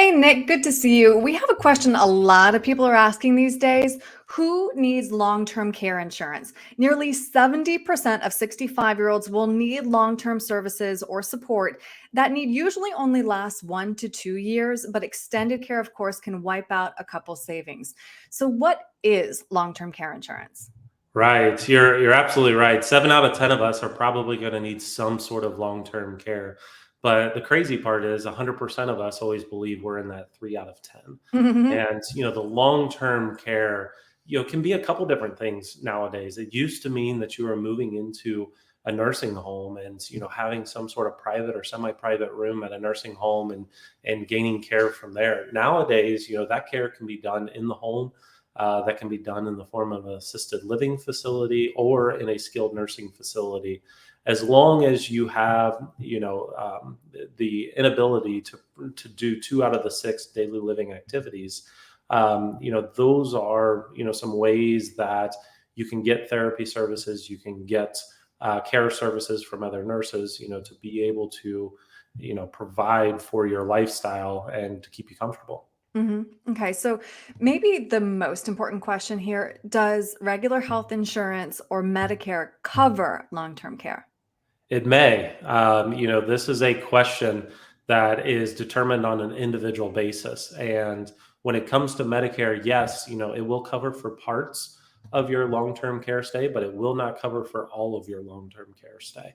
Hey, Nick, good to see you. We have a question a lot of people are asking these days. Who needs long-term care insurance? Nearly 70% of 65-year-olds will need long-term services or support. That need usually only lasts 1 to 2 years, but extended care, of course, can wipe out a couple savings. So what is long-term care insurance? Right. You're absolutely right. 7 out of 10 of us are probably going to need some sort of long-term care. But the crazy part is 100% of us always believe we're in that 3 out of 10. And, the long-term care, can be a couple different things nowadays. It used to mean that you were moving into a nursing home and, having some sort of private or semi-private room at a nursing home and gaining care from there. Nowadays, that care can be done in the home, that can be done in the form of an assisted living facility or in a skilled nursing facility, as long as you have, the inability to do 2 out of the 6 daily living activities. Those are, some ways that you can get therapy services, you can get care services from other nurses, to be able to, provide for your lifestyle and to keep you comfortable. Okay, so maybe the most important question here, does regular health insurance or Medicare cover long-term care? It may. This is a question that is determined on an individual basis. And when it comes to Medicare, yes, it will cover for parts of your long term care stay, but it will not cover for all of your long term care stay.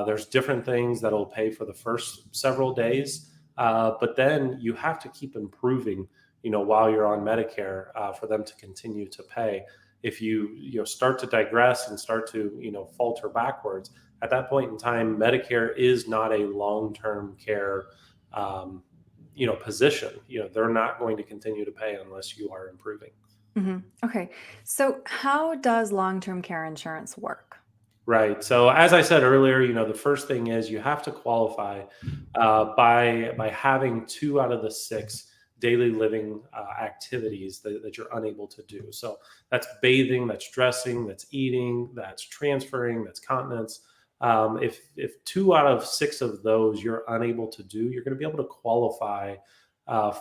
There's different things that will pay for the first several days, but then you have to keep improving, while you're on Medicare, for them to continue to pay. If you start to digress and start to falter backwards, at that point in time, Medicare is not a long-term care, um, position. They're not going to continue to pay unless you are improving. Okay, so how does long-term care insurance work? Right. So as I said earlier, the first thing is you have to qualify by having 2 out of the 6 daily living activities that you're unable to do. So that's bathing, that's dressing, that's eating, that's transferring, that's continence. If 2 out of 6 of those you're unable to do, you're going to be able to qualify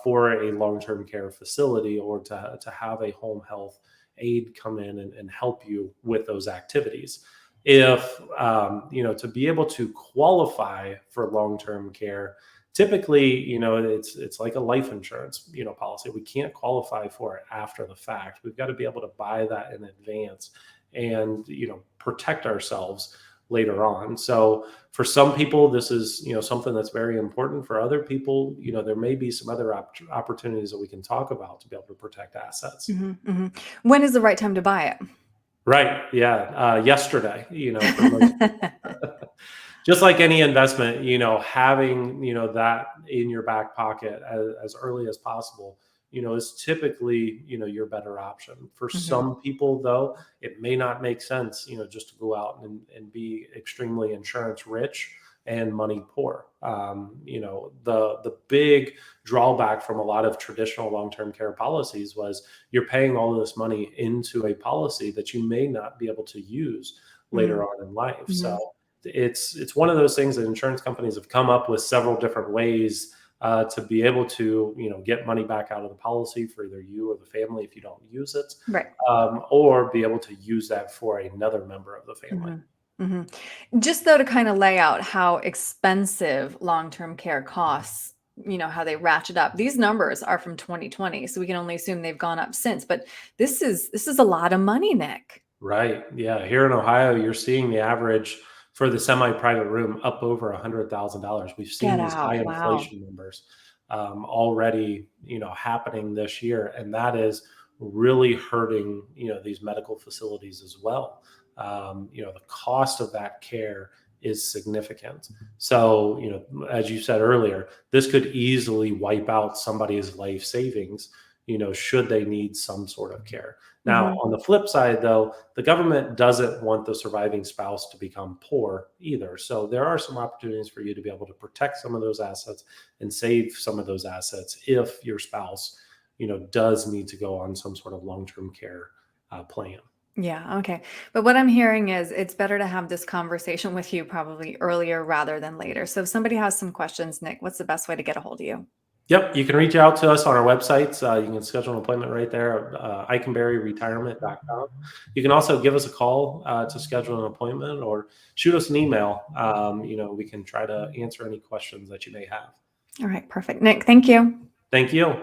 for a long-term care facility or to have a home health aide come in and help you with those activities. If to be able to qualify for long-term care, typically, it's like a life insurance, policy. We can't qualify for it after the fact. We've got to be able to buy that in advance and protect ourselves later on. So for some people, this is something that's very important. For other people, there may be some other opportunities that we can talk about to be able to protect assets. When is the right time to buy it? Right. Yeah. Yesterday, for most, just like any investment, having, that in your back pocket as early as possible, is typically, your better option. For Mhm. some people, though, it may not make sense, just to go out and be extremely insurance rich and money poor. The big drawback from a lot of traditional long-term care policies was you're paying all of this money into a policy that you may not be able to use later Mhm. on in life. Mhm. So it's one of those things that insurance companies have come up with several different ways to be able to get money back out of the policy for either you or the family if you don't use it, Right. or be able to use that for another member of the family. Mhm. Mhm. Just though to kind of lay out how expensive long-term care costs, how they ratchet up. These numbers are from 2020, so we can only assume they've gone up since, but this is a lot of money, Nick. Right. Yeah. Here in Ohio, you're seeing the average for the semi-private room up over $100,000. We've Get seen these high out. Wow. inflation numbers already, happening this year, and that is really hurting, these medical facilities as well. The cost of that care is significant. So, as you said earlier, this could easily wipe out somebody's life savings, should they need some sort of care. Now, Mhm. on the flip side, though, the government doesn't want the surviving spouse to become poor either. So there are some opportunities for you to be able to protect some of those assets and save some of those assets if your spouse, does need to go on some sort of long-term care plan. Yeah, okay. But what I'm hearing is it's better to have this conversation with you probably earlier rather than later. So if somebody has some questions, Nick, what's the best way to get a hold of you? Yep, you can reach out to us on our websites. You can schedule an appointment right there, icanberryretirement.com. You can also give us a call to schedule an appointment, or shoot us an email. We can try to answer any questions that you may have. All right, perfect. Nick, thank you. Thank you.